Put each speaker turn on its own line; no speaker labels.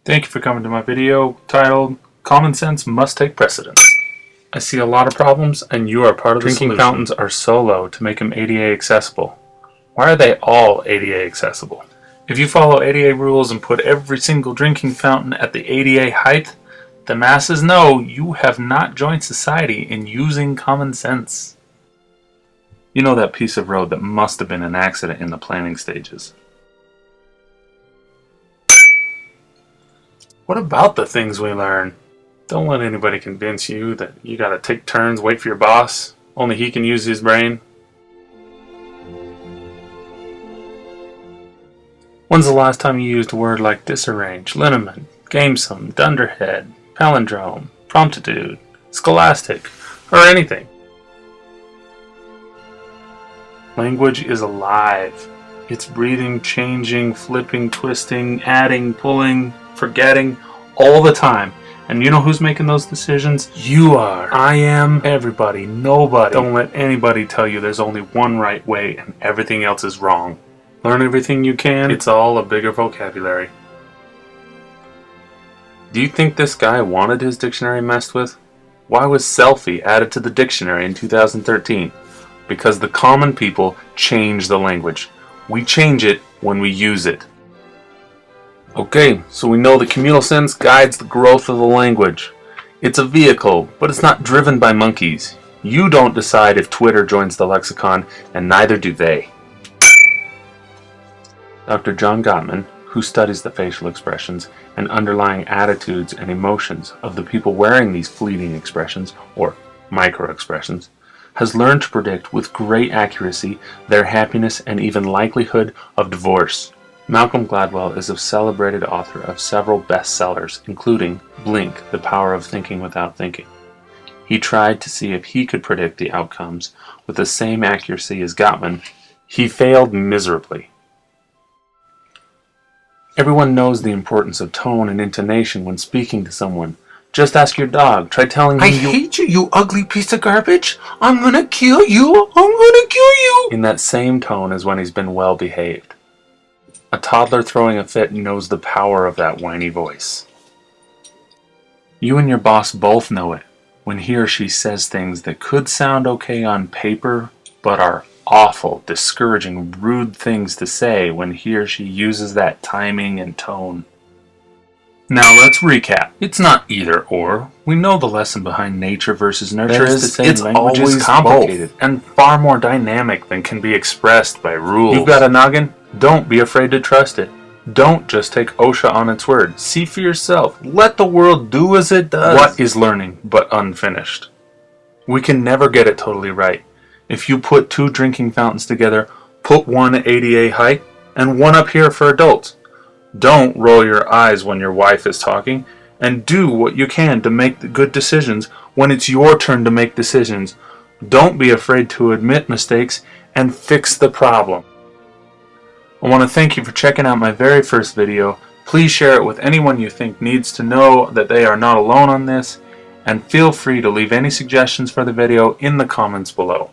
Thank you for coming to my video titled Common Sense Must Take Precedence. I see a lot of problems and you are part of the solution. Drinking fountains are so low to make them ADA accessible. Why are they all ADA accessible? If you follow ADA rules and put every single drinking fountain at the ADA height, the masses know you have not joined society in using common sense. You know that piece of road that must have been an accident in the planning stages. What about the things we learn? Don't let anybody convince you that you gotta take turns, wait for your boss, only he can use his brain. When's the last time you used a word like disarrange, liniment, gamesome, dunderhead, palindrome, promptitude, scholastic, or anything? Language is alive. It's breathing, changing, flipping, twisting, adding, pulling, forgetting, all the time. And you know who's making those decisions? You are. I am. Everybody. Nobody. Don't let anybody tell you there's only one right way and everything else is wrong. Learn everything you can. It's all a bigger vocabulary. Do you think this guy wanted his dictionary messed with? Why was selfie added to the dictionary in 2013? Because the common people change the language. We change it when we use it. Okay, so we know that communal sense guides the growth of the language. It's a vehicle, but it's not driven by monkeys. You don't decide if Twitter joins the lexicon, and neither do they. Dr. John Gottman, who studies the facial expressions and underlying attitudes and emotions of the people wearing these fleeting expressions, or micro-expressions, has learned to predict with great accuracy their happiness and even likelihood of divorce. Malcolm Gladwell is a celebrated author of several bestsellers, including Blink, The Power of Thinking Without Thinking. He tried to see if he could predict the outcomes with the same accuracy as Gottman. He failed miserably. Everyone knows the importance of tone and intonation when speaking to someone. Just ask your dog. Try telling him
I hate you, you ugly piece of garbage. I'm gonna kill you. I'm gonna kill you.
In that same tone as when he's been well behaved. A toddler throwing a fit knows the power of that whiny voice. You and your boss both know it when he or she says things that could sound okay on paper, but are awful, discouraging, rude things to say when he or she uses that timing and tone. Now let's recap. It's not either or. We know the lesson behind nature versus nurture is it's always complicated and far more dynamic than can be expressed by rules. You've got a noggin? Don't be afraid to trust it. Don't just take OSHA on its word. See for yourself. Let the world do as it does. What is learning but unfinished? We can never get it totally right. If you put two drinking fountains together, put one at ADA height and one up here for adults. Don't roll your eyes when your wife is talking, and do what you can to make the good decisions when it's your turn to make decisions. Don't be afraid to admit mistakes and fix the problem. I want to thank you for checking out my very first video. Please share it with anyone you think needs to know that they are not alone on this, and feel free to leave any suggestions for the video in the comments below.